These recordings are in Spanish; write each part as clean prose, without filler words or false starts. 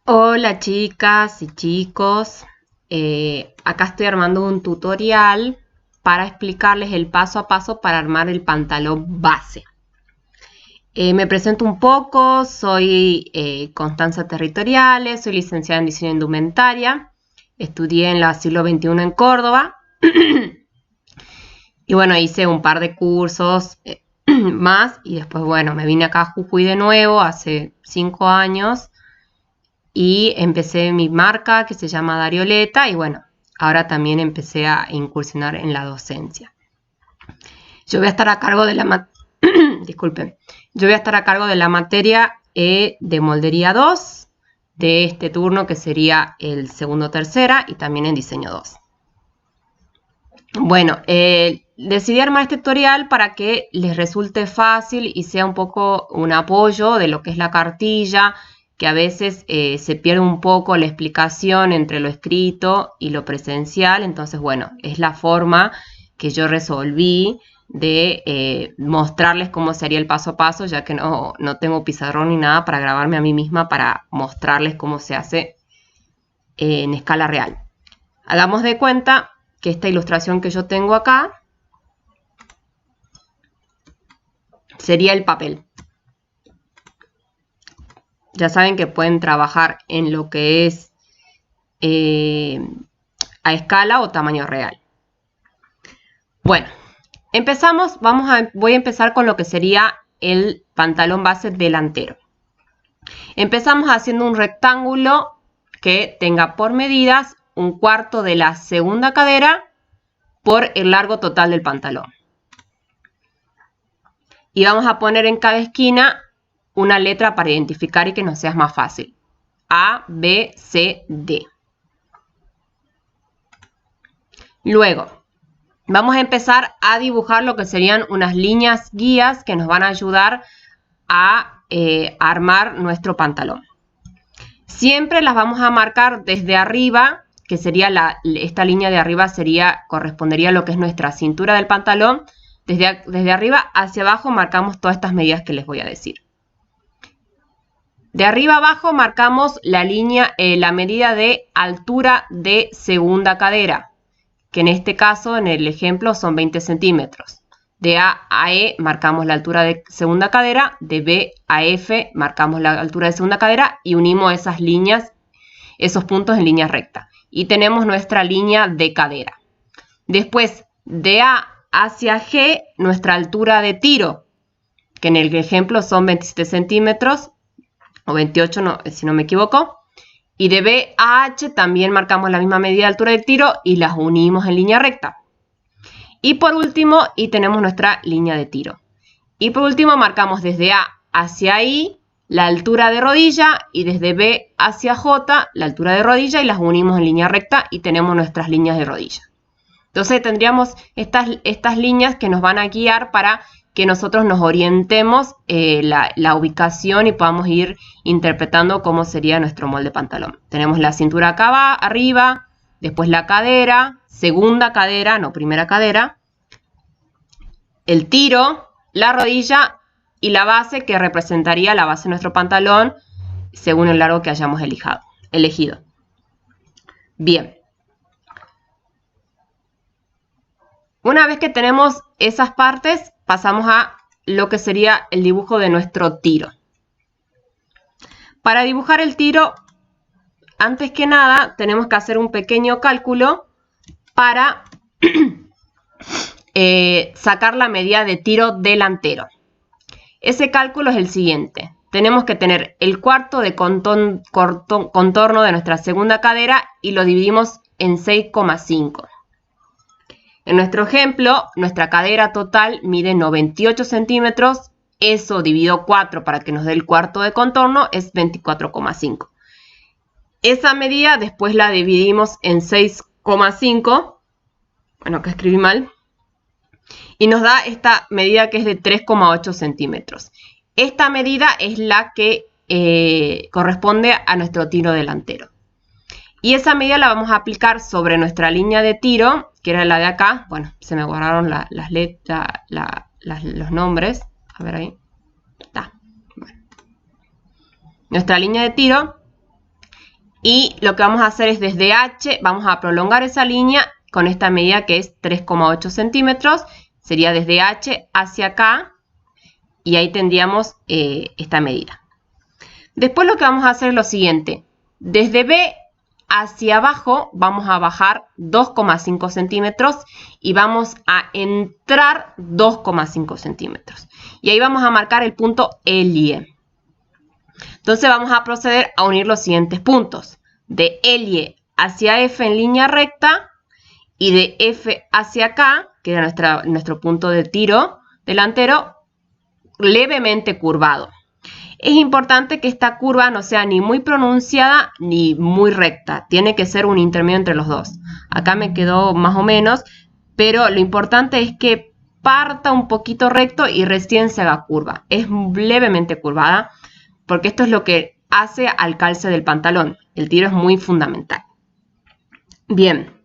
Hola chicas y chicos, acá estoy armando un tutorial para explicarles el paso a paso para armar el pantalón base. Me presento un poco, soy Constanza Territoriales, soy licenciada en diseño de indumentaria, estudié en la siglo XXI en Córdoba y bueno, hice un par de cursos más y después bueno, me vine acá a Jujuy de nuevo hace 5 años. Y empecé mi marca que se llama Darioleta y bueno, ahora también empecé a incursionar en la docencia. Yo voy a estar a cargo de la disculpen, yo voy a estar a cargo de la materia de moldería 2 de este turno que sería el segundo tercera y también en diseño 2. Bueno, decidí armar este tutorial para que les resulte fácil y sea un poco un apoyo de lo que es la cartilla, que a veces se pierde un poco la explicación entre lo escrito y lo presencial. Entonces, bueno, es la forma que yo resolví de mostrarles cómo sería el paso a paso, ya que no tengo pizarrón ni nada para grabarme a mí misma para mostrarles cómo se hace en escala real. Hagamos de cuenta que esta ilustración que yo tengo acá sería el papel. Ya saben que pueden trabajar en lo que es a escala o tamaño real. Bueno, empezamos. Voy a empezar con lo que sería el pantalón base delantero. Empezamos haciendo un rectángulo que tenga por medidas 1/4 de la segunda cadera por el largo total del pantalón. Y vamos a poner en cada esquina una letra para identificar y que nos sea más fácil. A, B, C, D. Luego, vamos a empezar a dibujar lo que serían unas líneas guías que nos van a ayudar a armar nuestro pantalón. Siempre las vamos a marcar desde arriba, que sería esta línea de arriba correspondería a lo que es nuestra cintura del pantalón. Desde arriba hacia abajo marcamos todas estas medidas que les voy a decir. De arriba abajo marcamos la medida de altura de segunda cadera, que en este caso, en el ejemplo, son 20 centímetros. De A a E marcamos la altura de segunda cadera, de B a F marcamos la altura de segunda cadera y unimos esas líneas, esos puntos en línea recta. Y tenemos nuestra línea de cadera. Después, de A hacia G, nuestra altura de tiro, que en el ejemplo son 27 centímetros, o 28 si no me equivoco. Y de B a H también marcamos la misma medida de altura del tiro y las unimos en línea recta. Y por último, tenemos nuestra línea de tiro. Y por último marcamos desde A hacia I la altura de rodilla y desde B hacia J la altura de rodilla y las unimos en línea recta y tenemos nuestras líneas de rodilla. Entonces tendríamos estas líneas que nos van a guiar para que nosotros nos orientemos la ubicación y podamos ir interpretando cómo sería nuestro molde pantalón. Tenemos la cintura acá arriba, después la cadera, segunda cadera, no primera cadera, el tiro, la rodilla y la base que representaría la base de nuestro pantalón según el largo que hayamos elegido. Bien. Una vez que tenemos esas partes, pasamos a lo que sería el dibujo de nuestro tiro. Para dibujar el tiro, antes que nada, tenemos que hacer un pequeño cálculo para sacar la medida de tiro delantero. Ese cálculo es el siguiente. Tenemos que tener el cuarto de contorno de nuestra segunda cadera y lo dividimos en 6,5. En nuestro ejemplo, nuestra cadera total mide 98 centímetros. Eso dividido 4 para que nos dé el cuarto de contorno es 24,5. Esa medida después la dividimos en 6,5. Bueno, acá escribí mal. Y nos da esta medida que es de 3,8 centímetros. Esta medida es la que corresponde a nuestro tiro delantero. Y esa medida la vamos a aplicar sobre nuestra línea de tiro, que era la de acá. Bueno, se me guardaron las letras, los nombres. A ver ahí. Está. Bueno. Nuestra línea de tiro. Y lo que vamos a hacer es desde H, vamos a prolongar esa línea con esta medida que es 3,8 centímetros. Sería desde H hacia acá y ahí tendríamos esta medida. Después lo que vamos a hacer es lo siguiente. Desde B hacia abajo vamos a bajar 2,5 centímetros y vamos a entrar 2,5 centímetros. Y ahí vamos a marcar el punto Elie. Entonces vamos a proceder a unir los siguientes puntos. De Elie hacia F en línea recta y de F hacia acá, que era nuestro punto de tiro delantero, levemente curvado. Es importante que esta curva no sea ni muy pronunciada ni muy recta. Tiene que ser un intermedio entre los dos. Acá me quedó más o menos, pero lo importante es que parta un poquito recto y recién se haga curva. Es levemente curvada porque esto es lo que hace al calce del pantalón. El tiro es muy fundamental. Bien.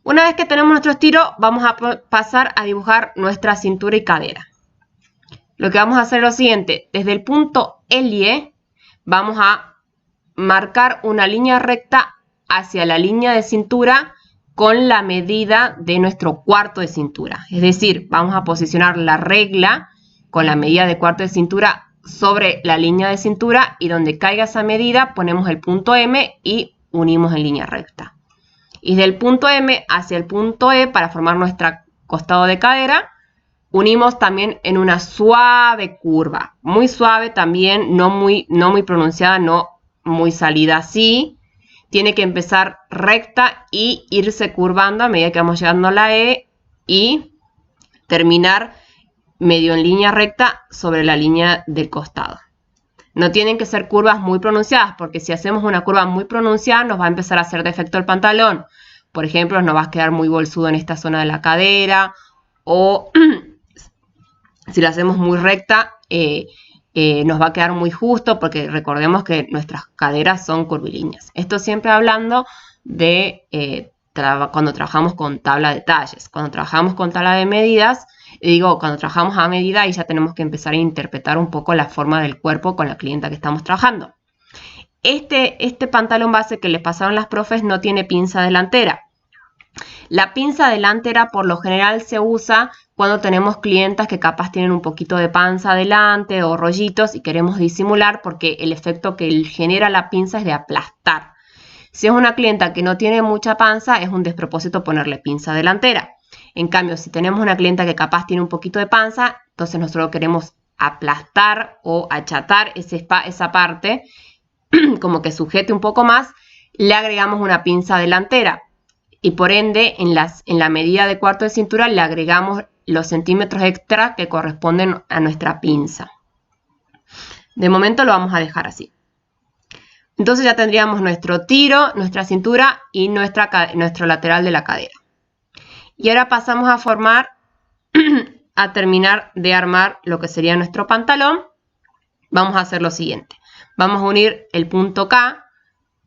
Una vez que tenemos nuestro estiro, vamos a pasar a dibujar nuestra cintura y cadera. Lo que vamos a hacer es lo siguiente. Desde el punto Elie vamos a marcar una línea recta hacia la línea de cintura con la medida de nuestro cuarto de cintura. Es decir, vamos a posicionar la regla con la medida de cuarto de cintura sobre la línea de cintura y donde caiga esa medida ponemos el punto M y unimos en línea recta. Y del punto M hacia el punto E para formar nuestro costado de cadera, unimos también en una suave curva. Muy suave también, no muy pronunciada, no muy salida así. Tiene que empezar recta y irse curvando a medida que vamos llegando a la E y terminar medio en línea recta sobre la línea del costado. No tienen que ser curvas muy pronunciadas, porque si hacemos una curva muy pronunciada nos va a empezar a hacer defecto el pantalón. Por ejemplo, nos va a quedar muy bolsudo en esta zona de la cadera, o si lo hacemos muy recta nos va a quedar muy justo, porque recordemos que nuestras caderas son curvilíneas. Esto siempre hablando de cuando trabajamos con tabla de talles. Cuando trabajamos con tabla de medidas, cuando trabajamos a medida y ya tenemos que empezar a interpretar un poco la forma del cuerpo con la clienta que estamos trabajando. Este pantalón base que les pasaron las profes no tiene pinza delantera. La pinza delantera por lo general se usa cuando tenemos clientas que capaz tienen un poquito de panza adelante o rollitos y queremos disimular, porque el efecto que genera la pinza es de aplastar. Si es una clienta que no tiene mucha panza, es un despropósito ponerle pinza delantera. En cambio, si tenemos una clienta que capaz tiene un poquito de panza, entonces nosotros queremos aplastar o achatar esa parte, como que sujete un poco más, le agregamos una pinza delantera. Y por ende, en la medida de cuarto de cintura le agregamos los centímetros extra que corresponden a nuestra pinza. De momento lo vamos a dejar así. Entonces ya tendríamos nuestro tiro, nuestra cintura y nuestro lateral de la cadera. Y ahora pasamos a formar, a terminar de armar lo que sería nuestro pantalón. Vamos a hacer lo siguiente. Vamos a unir el punto K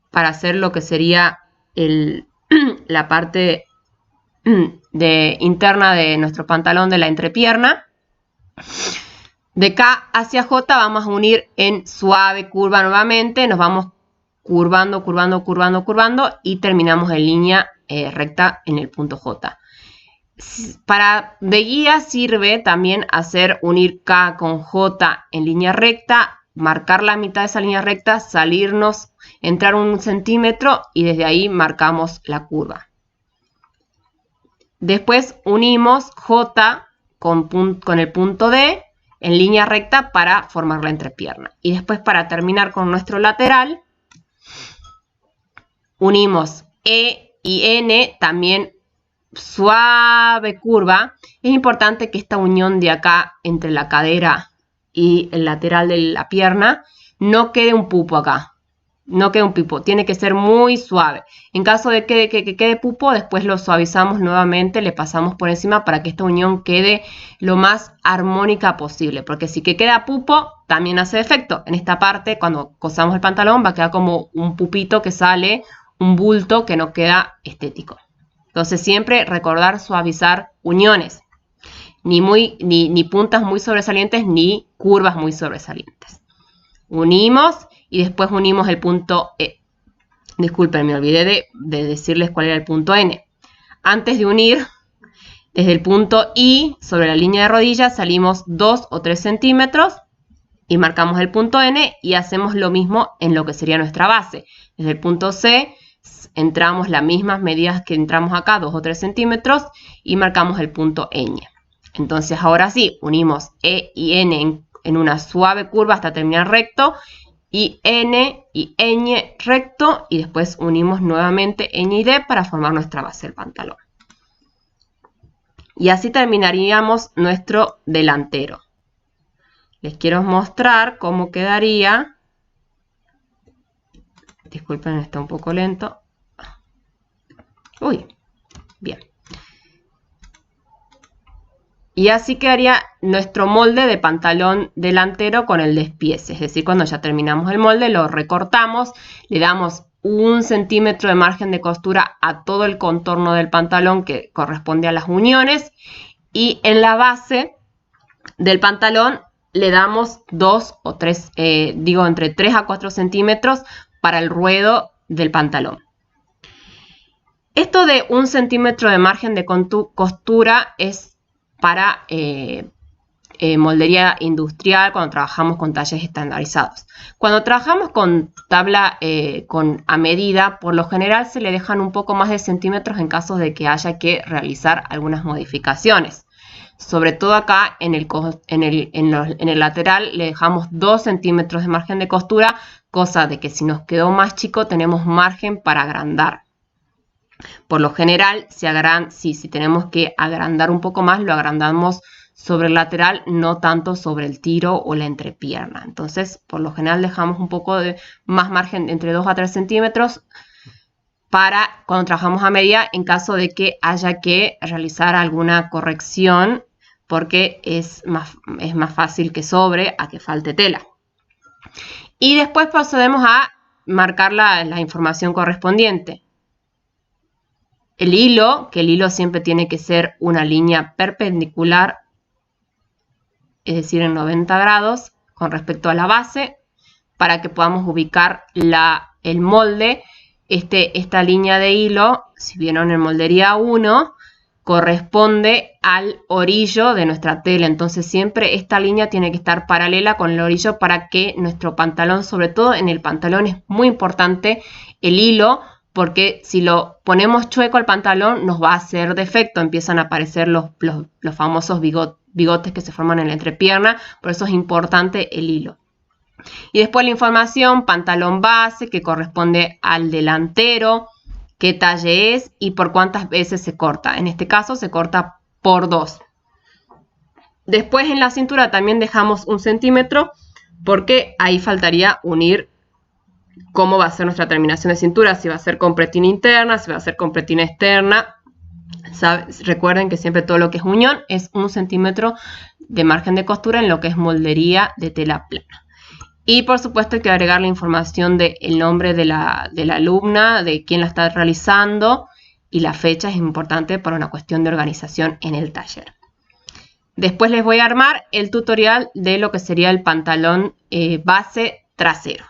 para hacer lo que sería la parte interna de nuestro pantalón de la entrepierna. De K hacia J vamos a unir en suave curva nuevamente. Nos vamos curvando, curvando, curvando, curvando y terminamos en línea recta en el punto J. De guía sirve también unir K con J en línea recta, marcar la mitad de esa línea recta, salirnos, entrar 1 centímetro y desde ahí marcamos la curva. Después unimos J con el punto D en línea recta para formar la entrepierna. Y después, para terminar con nuestro lateral, unimos E y N, también suave curva. Es importante que esta unión de acá entre la cadera y el lateral de la pierna no quede un pupo acá. No quede un pupo, tiene que ser muy suave. En caso de que quede pupo, después lo suavizamos nuevamente, le pasamos por encima para que esta unión quede lo más armónica posible. Porque si queda pupo, también hace efecto. En esta parte, cuando cosamos el pantalón, va a quedar como un pupito que sale, un bulto que no queda estético. Entonces siempre recordar suavizar uniones. Ni puntas muy sobresalientes, ni curvas muy sobresalientes. Unimos y después unimos el punto Disculpen, me olvidé de decirles cuál era el punto N. Antes de unir, desde el punto I sobre la línea de rodilla salimos 2 o 3 centímetros y marcamos el punto N y hacemos lo mismo en lo que sería nuestra base. Desde el punto C entramos las mismas medidas que entramos acá, 2 o 3 centímetros, y marcamos el punto Ñ. Entonces ahora sí, unimos E y N en una suave curva hasta terminar recto, y N y Ñ recto, y después unimos nuevamente Ñ y D para formar nuestra base del pantalón. Y así terminaríamos nuestro delantero. Les quiero mostrar cómo quedaría. Disculpen, está un poco lento. Uy, bien. Y así quedaría nuestro molde de pantalón delantero con el despiece. Es decir, cuando ya terminamos el molde, lo recortamos, le damos 1 centímetro de margen de costura a todo el contorno del pantalón que corresponde a las uniones. Y en la base del pantalón le damos 2 o 3, entre 3 a 4 centímetros para el ruedo del pantalón. Esto de 1 centímetro de margen de costura es para moldería industrial cuando trabajamos con talles estandarizados. Cuando trabajamos con tabla a medida, por lo general se le dejan un poco más de centímetros en caso de que haya que realizar algunas modificaciones. Sobre todo acá en el lateral le dejamos 2 centímetros de margen de costura, cosa de que si nos quedó más chico tenemos margen para agrandar. Por lo general, si tenemos que agrandar un poco más, lo agrandamos sobre el lateral, no tanto sobre el tiro o la entrepierna. Entonces, por lo general dejamos un poco de más margen, entre 2 a 3 centímetros, para cuando trabajamos a medida, en caso de que haya que realizar alguna corrección, porque es más fácil que sobre a que falte tela. Y después procedemos a marcar la información correspondiente. El hilo, que el hilo siempre tiene que ser una línea perpendicular, es decir, en 90 grados con respecto a la base, para que podamos ubicar el molde. Esta línea de hilo, si vieron en moldería 1, corresponde al orillo de nuestra tela. Entonces siempre esta línea tiene que estar paralela con el orillo para que nuestro pantalón, sobre todo en el pantalón, es muy importante el hilo, porque si lo ponemos chueco al pantalón nos va a hacer defecto, empiezan a aparecer los famosos bigotes que se forman en la entrepierna, por eso es importante el hilo. Y después la información, pantalón base, que corresponde al delantero, qué talle es y por cuántas veces se corta. En este caso se corta por 2. Después en la cintura también dejamos 1 centímetro, porque ahí faltaría unir cómo va a ser nuestra terminación de cintura, si va a ser con pretina interna, si va a ser con pretina externa. Recuerden que siempre todo lo que es unión es 1 centímetro de margen de costura en lo que es moldería de tela plana. Y por supuesto hay que agregar la información del nombre de la alumna, de quién la está realizando, y la fecha es importante para una cuestión de organización en el taller. Después les voy a armar el tutorial de lo que sería el pantalón base trasero.